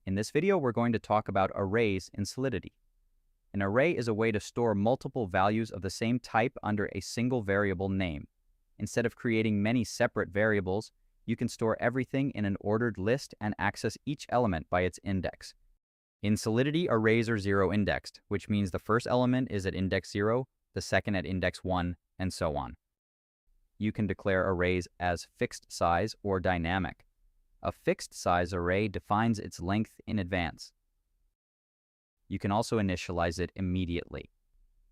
In this video, we're going to talk about arrays in Solidity. An array is a way to store multiple values of the same type under a single variable name. Instead of creating many separate variables, you can store everything in an ordered list and access each element by its index. In Solidity, arrays are zero-indexed, which means the first element is at index 0, the second at index 1, and so on. You can declare arrays as fixed size or dynamic. A fixed size array defines its length in advance. You can also initialize it immediately.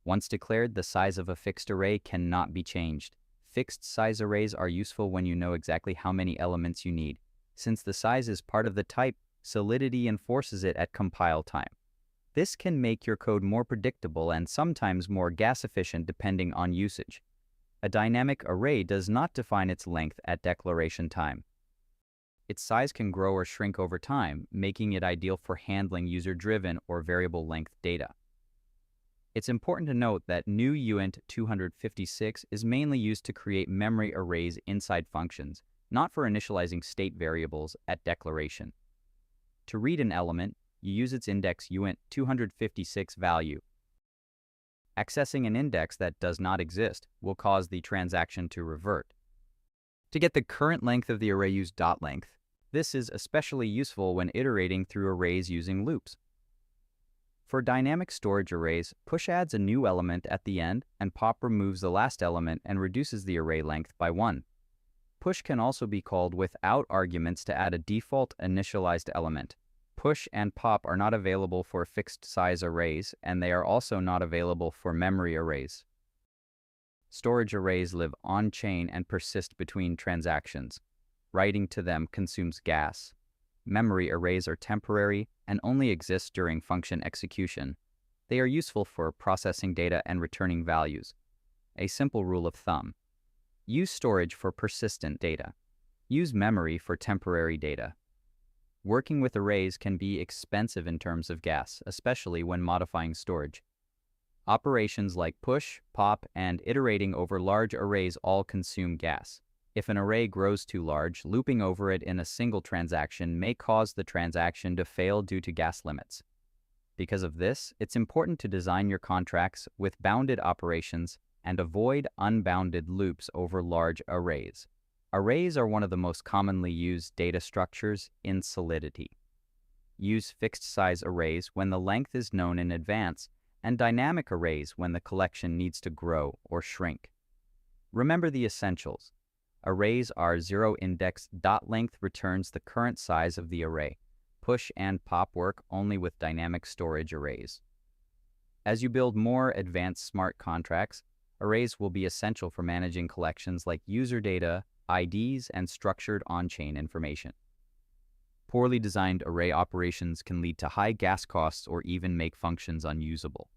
Once declared, the size of a fixed array cannot be changed. Fixed size arrays are useful when you know exactly how many elements you need. Since the size is part of the type, Solidity enforces it at compile time. This can make your code more predictable and sometimes more gas efficient depending on usage. A dynamic array does not define its length at declaration time. Its size can grow or shrink over time, making it ideal for handling user-driven or variable-length data. It's important to note that new uint 256 is mainly used to create memory arrays inside functions, not for initializing state variables at declaration. To read an element, you use its index uint 256 value. Accessing an index that does not exist will cause the transaction to revert. To get the current length of the array, use .length. This is especially useful when iterating through arrays using loops. For dynamic storage arrays, push adds a new element at the end, and pop removes the last element and reduces the array length by 1. Push can also be called without arguments to add a default initialized element. Push and pop are not available for fixed-size arrays, and they are also not available for memory arrays. Storage arrays live on-chain and persist between transactions. Writing to them consumes gas. Memory arrays are temporary and only exist during function execution. They are useful for processing data and returning values. A simple rule of thumb: use storage for persistent data. Use memory for temporary data. Working with arrays can be expensive in terms of gas, especially when modifying storage. Operations like push, pop, and iterating over large arrays all consume gas. If an array grows too large, looping over it in a single transaction may cause the transaction to fail due to gas limits. Because of this, it's important to design your contracts with bounded operations and avoid unbounded loops over large arrays. Arrays are one of the most commonly used data structures in Solidity. Use fixed-size arrays when the length is known in advance, and dynamic arrays when the collection needs to grow or shrink. Remember the essentials. Arrays are zero-indexed. .length returns the current size of the array. Push and pop work only with dynamic storage arrays. As you build more advanced smart contracts, arrays will be essential for managing collections like user data, IDs, and structured on-chain information. Poorly designed array operations can lead to high gas costs or even make functions unusable.